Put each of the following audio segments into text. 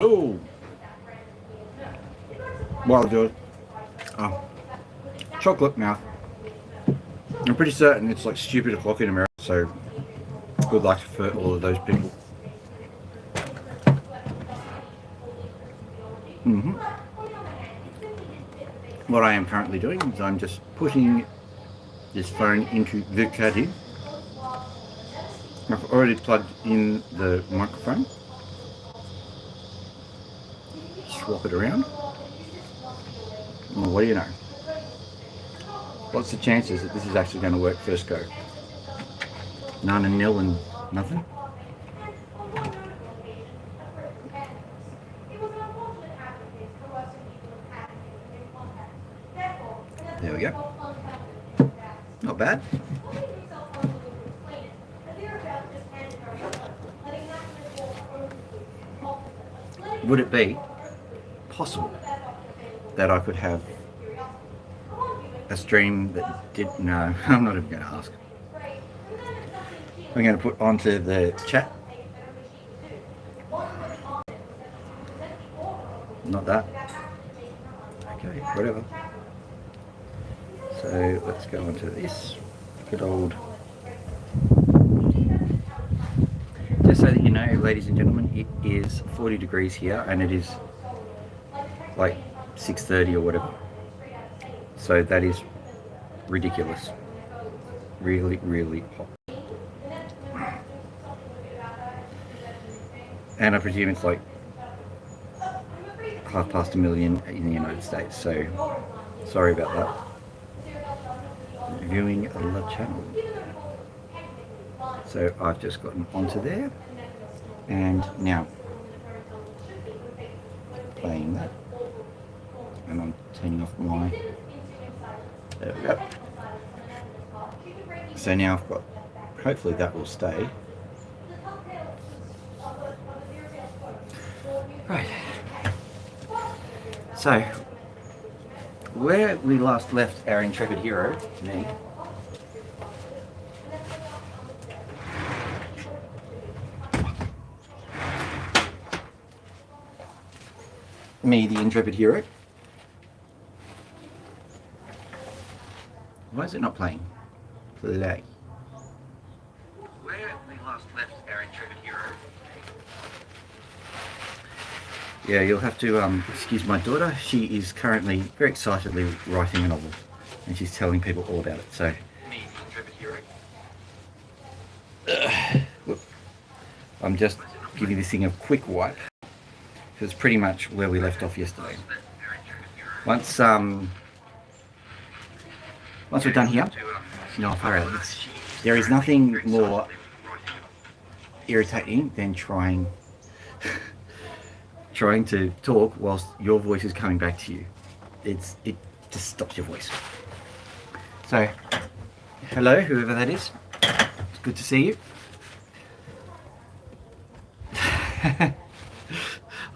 Oh, well, dude. Oh, chocolate mouth. I'm pretty certain it's like stupid o'clock in America, so good luck for all of those people. hmm What I am currently doing is I'm just putting this phone into the caddy. I've already plugged in the microphone. Swap it around. Well, what do you know? What's the chances that this is actually going to work first go? None and nil and nothing? There we go. Not bad. Would it be possible that I could have a stream that did... No, I'm not even going to ask. I'm going to put onto the chat. Not that. Okay, whatever. So let's go on to this good old... Just so that you know, ladies and gentlemen, it is 40 degrees here and it is like 6:30 or whatever. So that is ridiculous. Really, really hot. And I presume it's like 5:30 in the United States, so sorry about that. Viewing the channel. So I've just gotten onto there, and now playing that, and I'm turning off my... There we go. So now I've got, hopefully that will stay. Right. So, where we last left our intrepid hero, me, the intrepid hero. Why is it not playing? Play. Where we last left our intrepid hero. Yeah, you'll have to excuse my daughter. She is currently very excitedly writing a novel, and she's telling people all about it. So, me, the intrepid hero. Look, I'm just giving this thing a quick wipe. It's pretty much where we left off yesterday. Once we're done here, no, far out. There is nothing more irritating than trying to talk whilst your voice is coming back to you. It just stops your voice. So, hello, whoever that is. It's good to see you.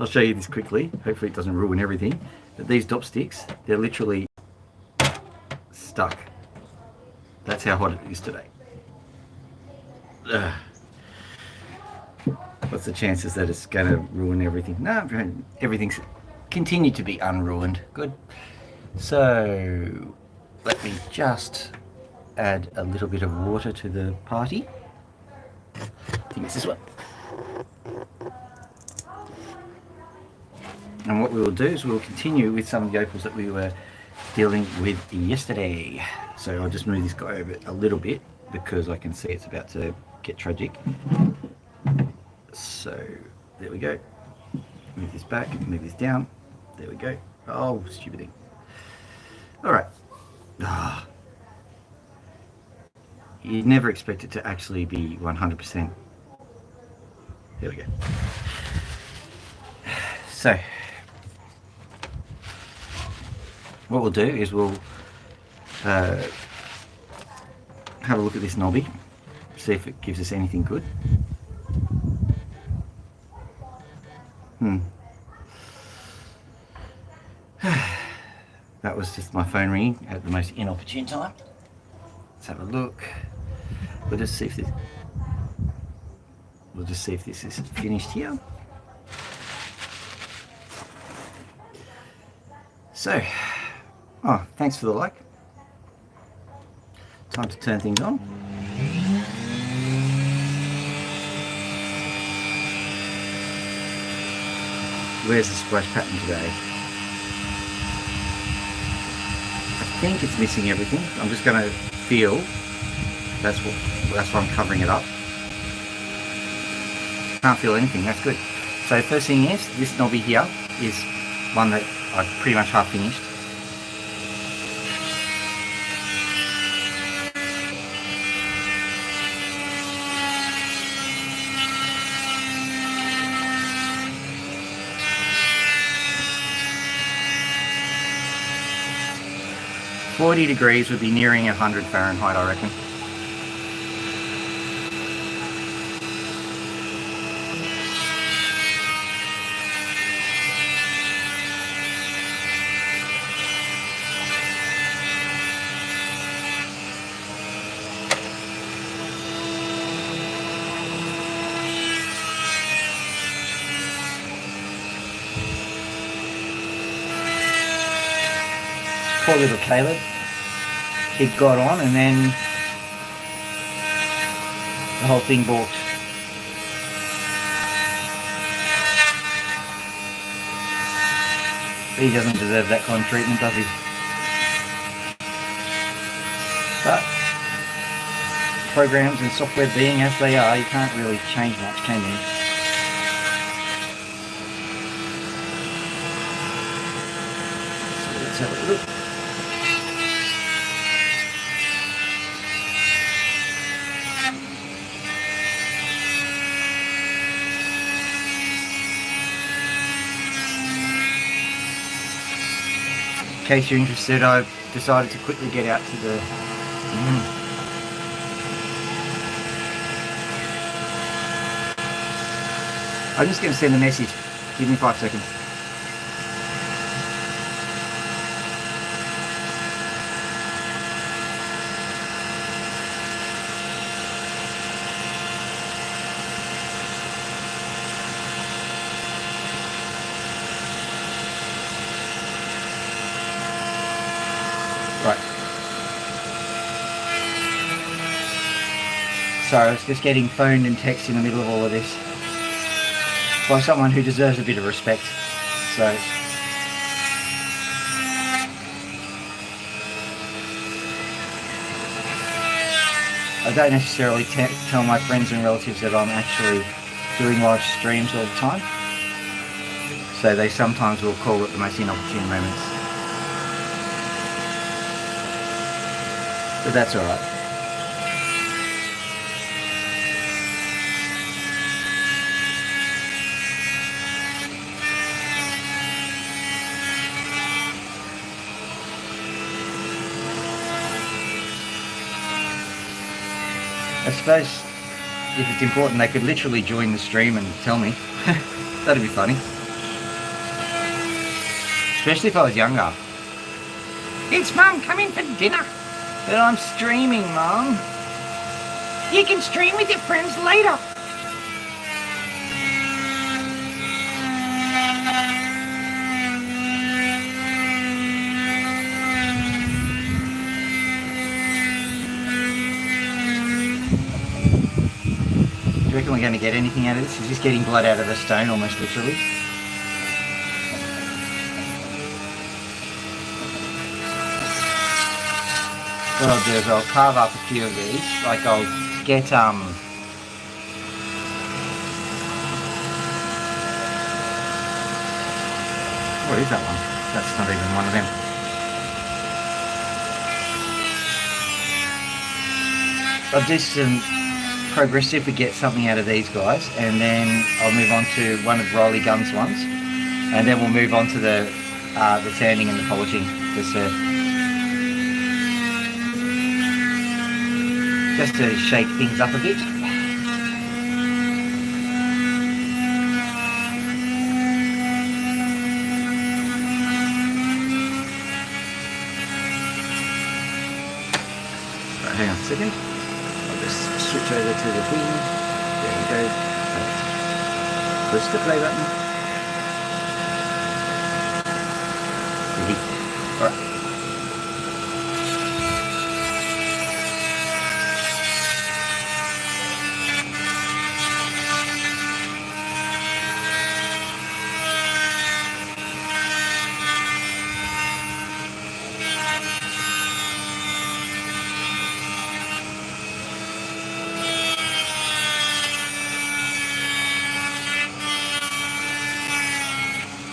I'll show you this quickly. Hopefully it doesn't ruin everything. But these dop sticks, they're literally stuck. That's how hot it is today. Ugh. What's the chances that it's going to ruin everything? No, everything's continued to be unruined. Good. So, let me just add a little bit of water to the party. I think it's this one. And what we will do is we'll continue with some of the opals that we were dealing with yesterday. So I'll just move this guy over a little bit because I can see it's about to get tragic. So there we go. Move this back, move this down. There we go. Oh, stupid thing. All right. Ah. You'd never expect it to actually be 100%. There we go. So what we'll do is we'll have a look at this knobby, see if it gives us anything good. That was just my phone ringing at the most inopportune time. Let's have a look. We'll just see if this is finished here. So, oh, thanks for the like. Time to turn things on. Where's the splash pattern today? I think it's missing everything. I'm just going to feel. That's why I'm covering it up. Can't feel anything. That's good. So first thing is, this knobby here is one that I've pretty much half finished. $40 degrees would be nearing 100 Fahrenheit, I reckon. Poor little Caleb. He got on and then the whole thing balked. He doesn't deserve that kind of treatment, does he? But programs and software being as they are, you can't really change much, can you? So let's have a look. In case you're interested, I've decided to quickly get out to the I'm just going to send a message. Give me 5 seconds. Right. Sorry, I was just getting phoned and text in the middle of all of this by someone who deserves a bit of respect. So I don't necessarily tell my friends and relatives that I'm actually doing live streams all the time. So they sometimes will call at the most inopportune moments. But that's alright. I suppose if it's important, they could literally join the stream and tell me. That'd be funny. Especially if I was younger. It's Mum, come in for dinner. But I'm streaming, Mum. You can stream with your friends later. Do you reckon we're going to get anything out of this? Is this getting blood out of the stone, almost literally? What I'll do is I'll carve up a few of these. Like I'll get what is that one? That's not even one of them. I'll do some progressive to get something out of these guys, and then I'll move on to one of Riley Gunn's ones, and then we'll move on to the sanding and the polishing. Just to shake things up a bit. Right, hang on a second. I'll just switch over to the thing. There we go. Right. Push the play button. Ready. All right.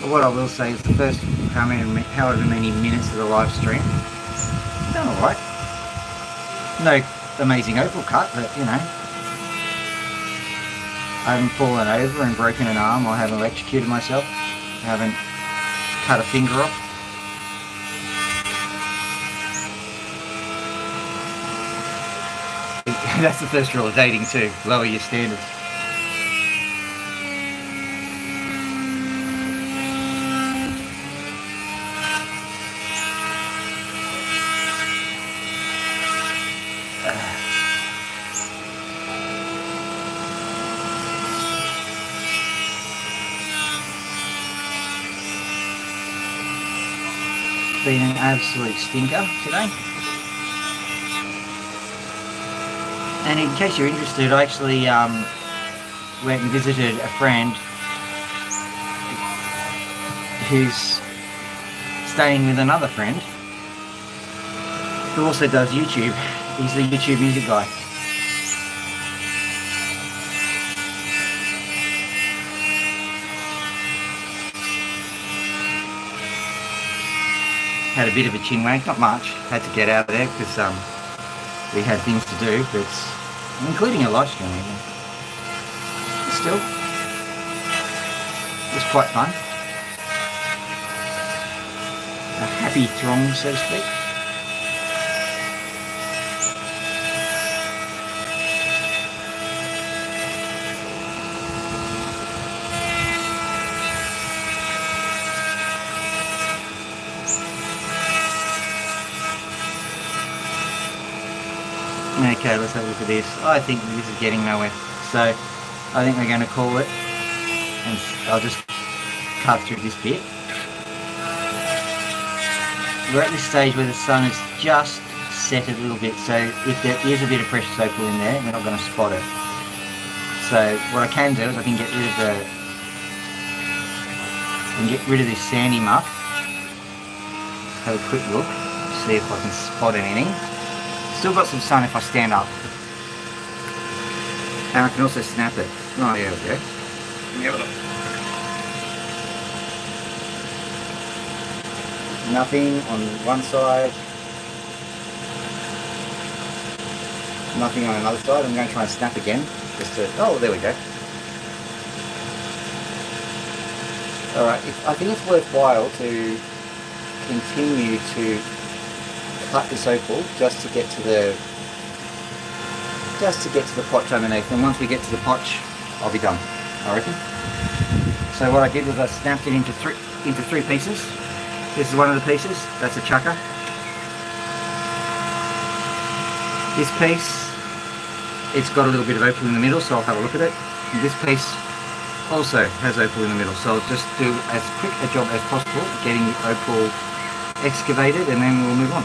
But what I will say is the first however many minutes of the live stream, done all right. No amazing opal cut, but you know, I haven't fallen over and broken an arm or haven't electrocuted myself. I haven't cut a finger off. That's the first rule of dating too. Lower your standards. Been an absolute stinker today. And in case you're interested, I actually went and visited a friend who's staying with another friend who also does YouTube. He's the YouTube music guy. Had a bit of a chin wag, not much. Had to get out of there because we had things to do, but including a live stream even. Still, it was quite fun. A happy throng, so to speak. Okay, let's have a look at this. I think this is getting nowhere. So, I think we're going to call it. And I'll just cut through this bit. We're at this stage where the sun has just set a little bit. So, if there is a bit of precious opal in there, we're not going to spot it. So, what I can do is I can get rid of this sandy muck. Have a quick look. See if I can spot anything. Still got some sun if I stand up. And I can also snap it. Oh, there we go. Let me have a look. Nothing on one side. Nothing on another side. I'm going to try and snap again. Just to, oh, there we go. Alright, I think it's worthwhile to continue to cut this opal just to get to the potch underneath, and once we get to the potch I'll be done, I reckon. So what I did was I snapped it into three pieces. This is one of the pieces, that's a chucker. This piece, it's got a little bit of opal in the middle, so I'll have a look at it. And this piece also has opal in the middle, so I'll just do as quick a job as possible getting the opal excavated, and then we'll move on.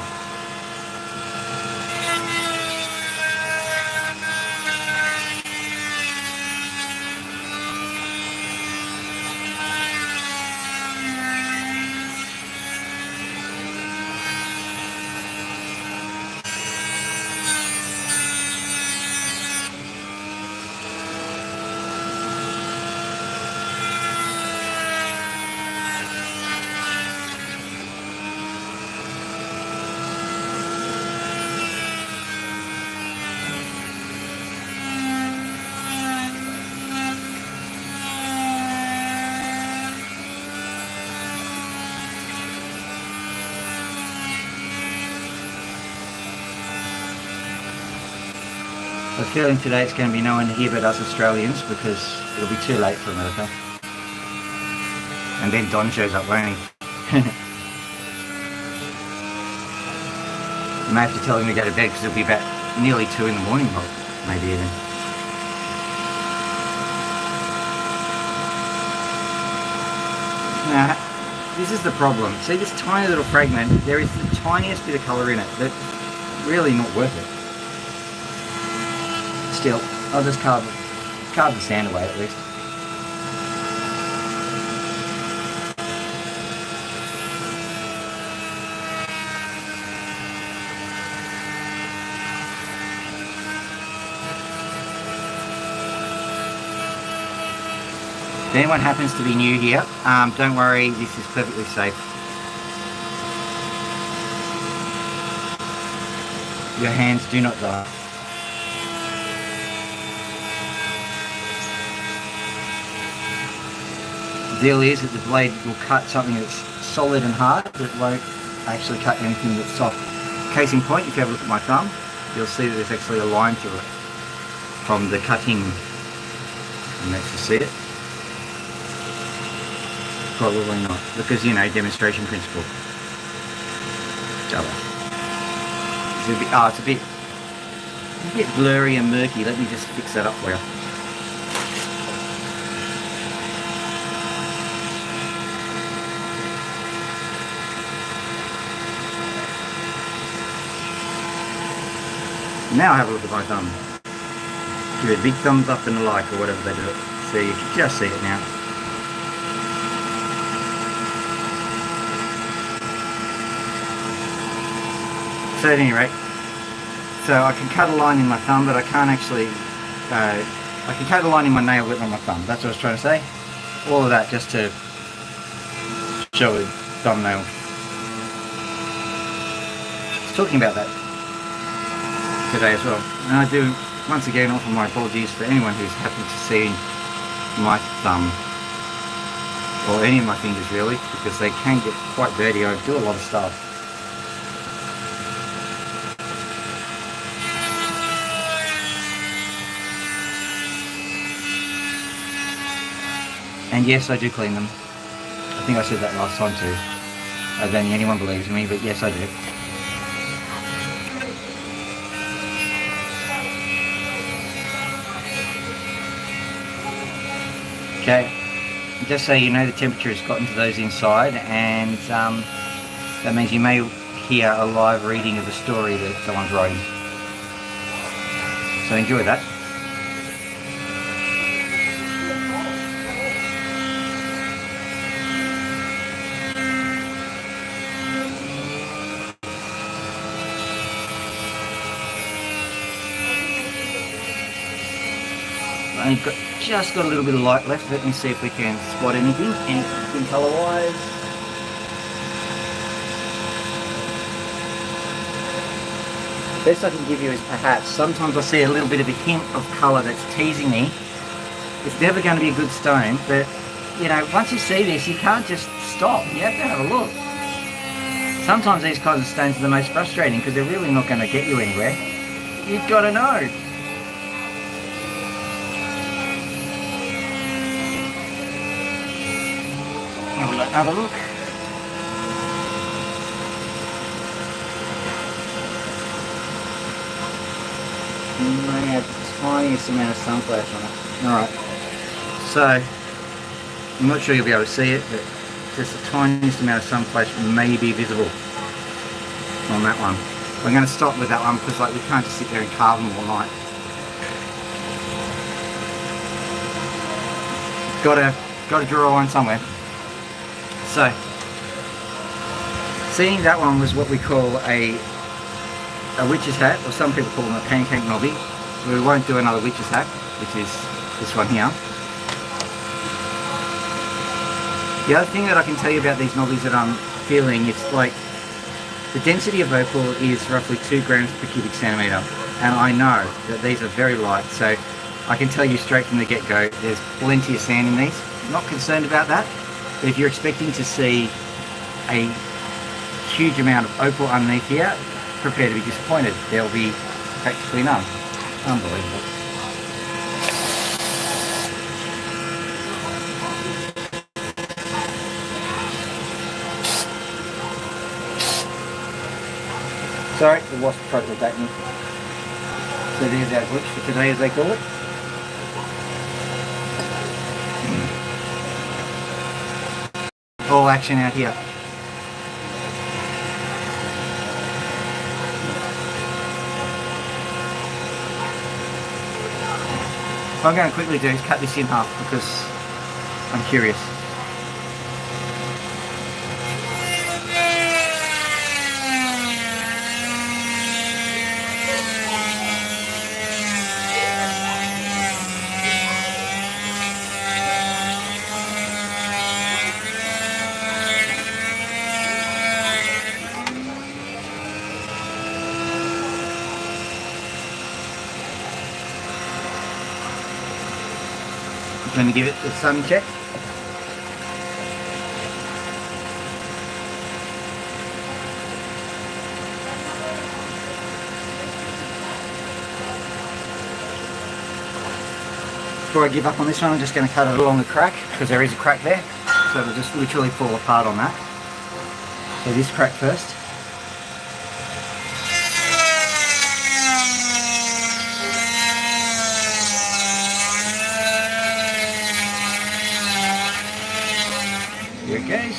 I have a feeling today it's going to be no one here but us Australians, because it'll be too late for America. And then Don shows up, won't he? You may have to tell him to go to bed because it'll be about nearly 2 in the morning, maybe even. Nah, this is the problem. See this tiny little fragment? There is the tiniest bit of colour in it that's really not worth it. Still, I'll just carve the sand away at least. If anyone happens to be new here, don't worry, this is perfectly safe. Your hands do not die. The deal is that the blade will cut something that's solid and hard, but it won't actually cut anything that's soft. Case in point, if you have a look at my thumb, you'll see that there's actually a line through it from the cutting. And let's just see it. Probably not, because demonstration principle. It's a bit blurry and murky. Let me just fix that up for you. Now have a look at my thumb. Give it a big thumbs up and a like or whatever they do it. See, you can just see it now. So at any rate, so I can cut a line in my thumb, but I can't actually, I can cut a line in my nail but not my thumb. That's what I was trying to say. All of that just to show a thumbnail. I was talking about that today as well. And I do, once again, offer my apologies for anyone who's happened to see my thumb, or any of my fingers really, because they can get quite dirty. I do a lot of stuff. And yes, I do clean them. I think I said that last time too. I don't think anyone believes me, but yes, I do. Okay, just so you know, the temperature has gotten to those inside, and that means you may hear a live reading of a story that someone's writing. So enjoy that. I've just got a little bit of light left. Let me see if we can spot anything colour wise. Best I can give you is perhaps sometimes I see a little bit of a hint of colour that's teasing me. It's never going to be a good stone, but once you see this, you can't just stop. You have to have a look. Sometimes these kinds of stones are the most frustrating because they're really not going to get you anywhere. You've got to know. Have a look. May have the tiniest amount of sun flash on it. Alright, so I'm not sure you'll be able to see it, but just the tiniest amount of sun flash may be visible on that one. We're going to stop with that one because we can't just sit there and carve them all night. Got to draw one somewhere. So, seeing that one was what we call a witch's hat, or some people call them a pancake knobby. We won't do another witch's hat, which is this one here. The other thing that I can tell you about these knobbies that I'm feeling, it's like the density of opal is roughly 2 grams per cubic centimetre, and I know that these are very light, so I can tell you straight from the get-go there's plenty of sand in these. I'm not concerned about that. But if you're expecting to see a huge amount of opal underneath here, prepare to be disappointed. There'll be practically none. Unbelievable. Sorry, the wasp tried to attack me. So there's our glitch for today, as they call it. ball action out here. What I'm going to quickly do is cut this in half because I'm curious. I'm going to give it the sun check. Before I give up on this one, I'm just going to cut it along the crack because there is a crack there, so it'll just literally fall apart on that. So this crack first. Here it goes.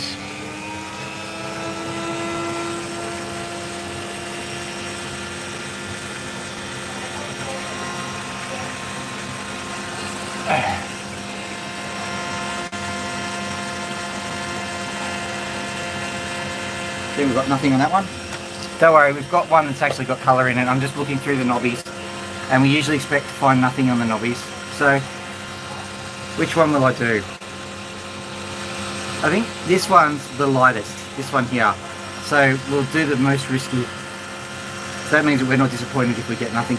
See, we've got nothing on that one. Don't worry, we've got one that's actually got colour in it. I'm just looking through the knobbies, and we usually expect to find nothing on the knobbies. So, which one will I do? I think this one's the lightest, this one here. So we'll do the most risky. So that means that we're not disappointed if we get nothing.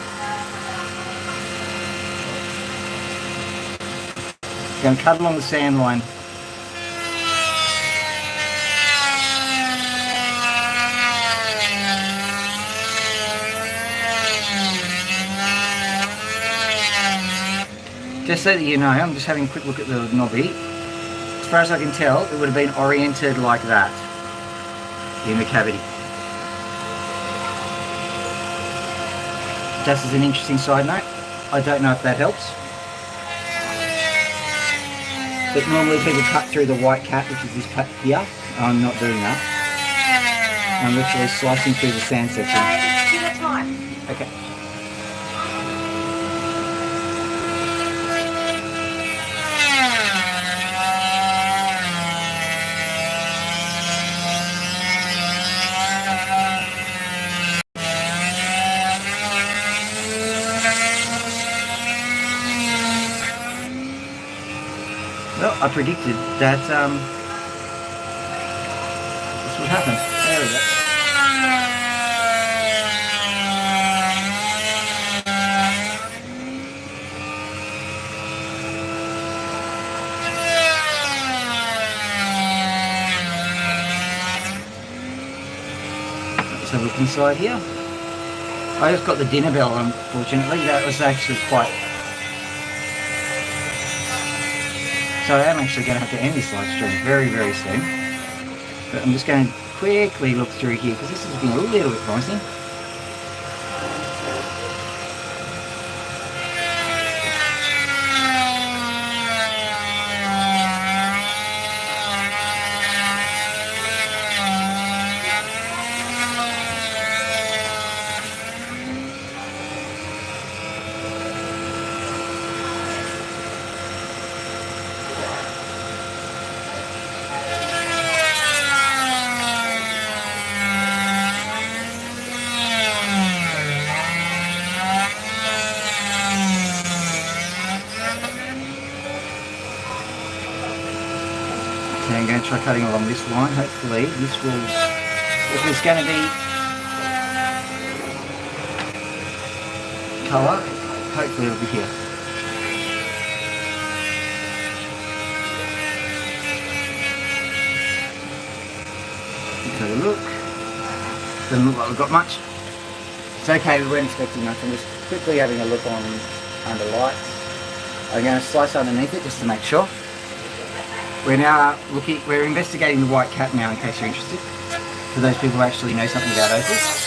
Going to cut along the sand line. Just so that you know, I'm just having a quick look at the knobby. As far as I can tell, it would have been oriented like that in the cavity. Just as an interesting side note, I don't know if that helps, but normally people cut through the white cat, which is this cut here. I'm not doing that. I'm literally slicing through the sand section. Give it time. Okay. Well, I predicted that this would happen. There we go. Let's have a look inside here. I just got the dinner bell, unfortunately. That was actually quite... So I am actually going to have to end this live stream very, very soon. But I'm just going to quickly look through here because this is looking a little bit promising. I'm going to try cutting along this line. Hopefully this will, if there's going to be colour, hopefully it'll be here. Let's have a look. Doesn't look like we've got much. It's okay, we weren't expecting much. I'm just quickly having a look on under lights. I'm going to slice underneath it just to make sure. We're investigating the white cat now in case you're interested. For those people who actually know something about opals.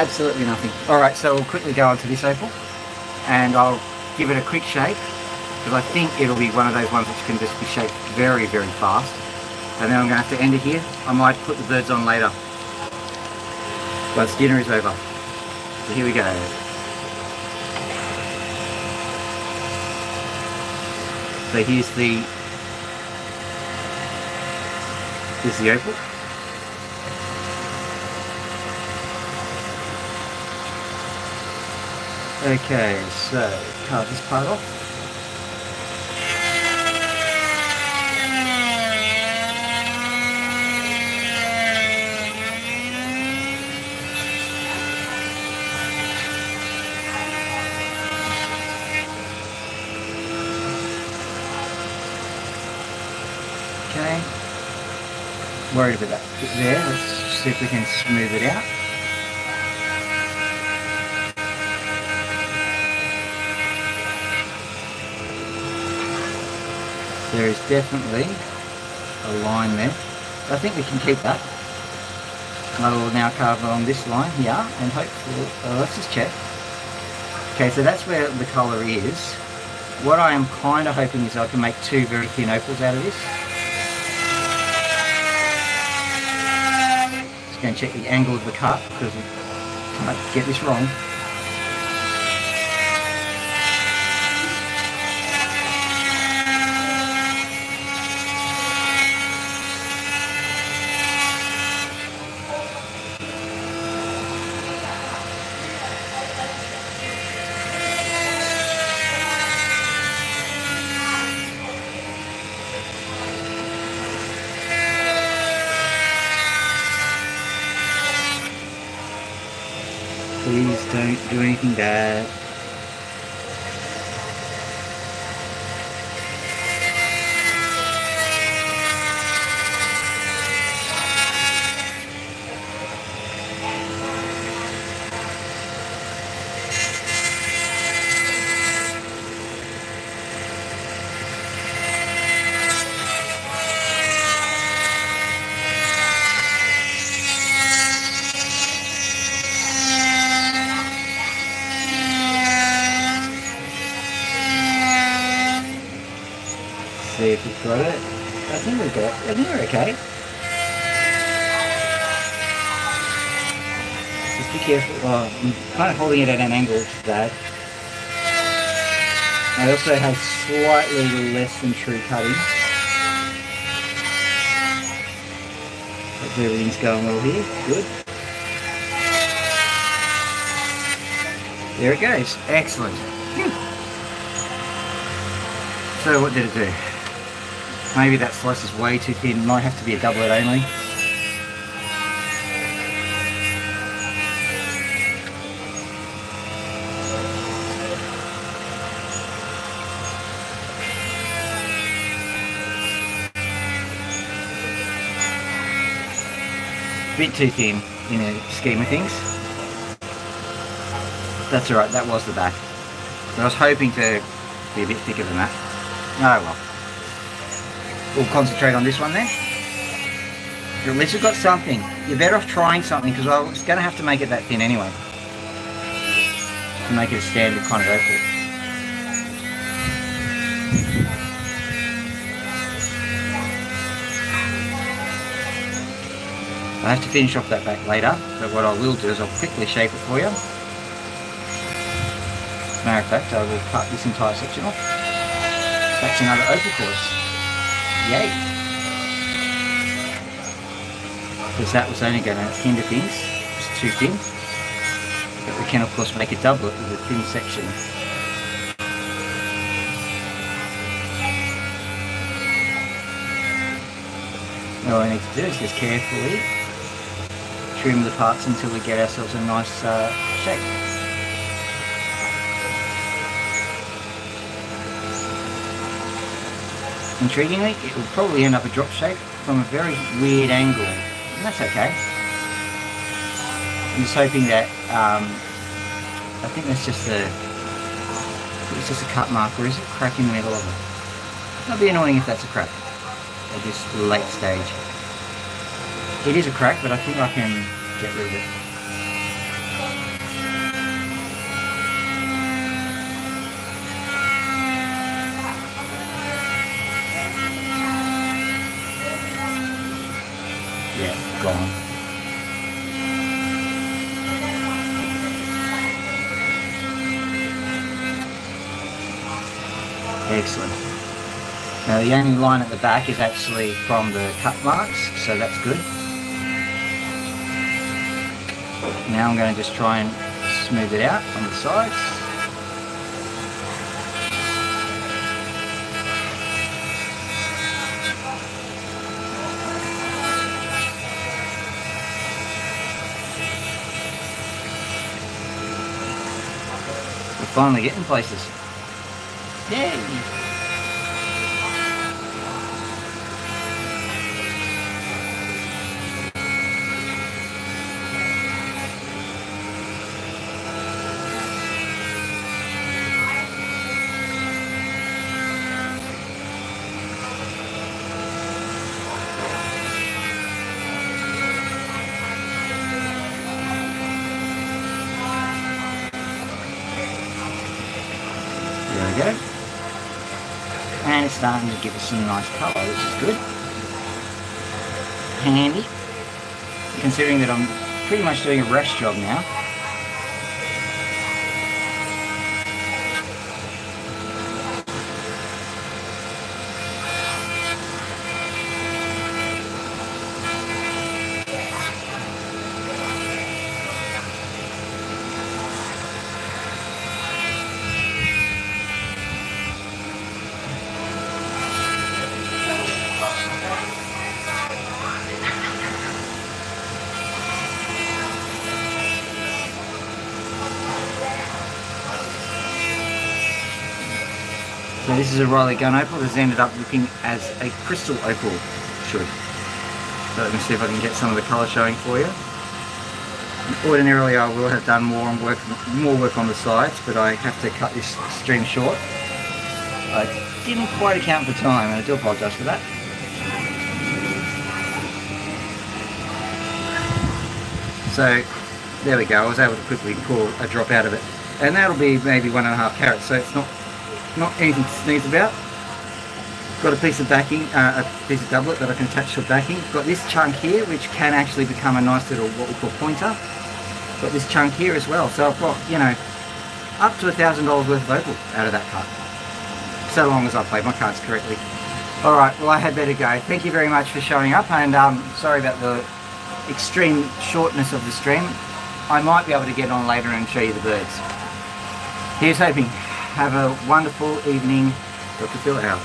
absolutely nothing. Alright, so we'll quickly go on to this opal, and I'll give it a quick shake, because I think it'll be one of those ones which can just be shaped very, very fast. And then I'm going to have to end it here. I might put the birds on later, once dinner is over. So here we go. So here's the opal. Okay, so carve this part off. Okay, worried about that bit there. Let's see if we can smooth it out. There is definitely a line there. I think we can keep that. I will now carve along this line here, and hopefully, let's just check. Okay, so that's where the colour is. What I am kind of hoping is I can make two very thin opals out of this. Just going to check the angle of the cut, because we can't get this wrong. Please don't do anything bad. See if we've got it. I think we've got it. I think we're okay. Just be careful. Oh, I'm kind of holding it at an angle, which is bad. I also have slightly less than true cutting. Hopefully everything's going well here. Good. There it goes. Excellent. So what did it do? Maybe that slice is way too thin. Might have to be a doublet only. Bit too thin in a scheme of things. That's alright, that was the back. But I was hoping to be a bit thicker than that. Oh well. We'll concentrate on this one then. At least we've got something. You're better off trying something, because I was going to have to make it that thin anyway. To make it a standard kind of opal. I have to finish off that back later, but what I will do is I'll quickly shape it for you. As a matter of fact, I will cut this entire section off. That's another opal course. Yay! Because that was only going to hinder things, it's too thin. But we can of course make a doublet with a thin section. All I need to do is just carefully trim the parts until we get ourselves a nice shape. Intriguingly, it will probably end up a drop shape from a very weird angle, and that's okay. I'm just hoping that, I think that's just it's just a cut mark, or is it a crack in the middle of it? It'll be annoying if that's a crack at this late stage. It is a crack, but I think I can get rid of it. gone. Excellent. Now the only line at the back is actually from the cut marks, so that's good. Now I'm going to just try and smooth it out on the sides. We're finally getting places. Yay! There we go. And it's starting to give us some nice colour, which is good. Handy. Considering that I'm pretty much doing a rush job now. So this is a Riley gun opal. This ended up looking as a crystal opal should. So let me see if I can get some of the colour showing for you. Ordinarily I will have done more work on the sides, but I have to cut this stream short. I didn't quite account for time, and I do apologise for that. So there we go, I was able to quickly pull a drop out of it. And that'll be maybe 1.5 carats, so it's not anything to sneeze about. Got a piece of backing, a piece of doublet that I can attach to a backing. Got this chunk here, which can actually become a nice little, what we call pointer. Got this chunk here as well, so I've got, you know, up to $1,000 worth of opal out of that cut. So long as I played my cards correctly. Alright, well I had better go. Thank you very much for showing up, and sorry about the extreme shortness of the stream. I might be able to get on later and show you the birds. Here's hoping. Have a wonderful evening. Dr. Phil out.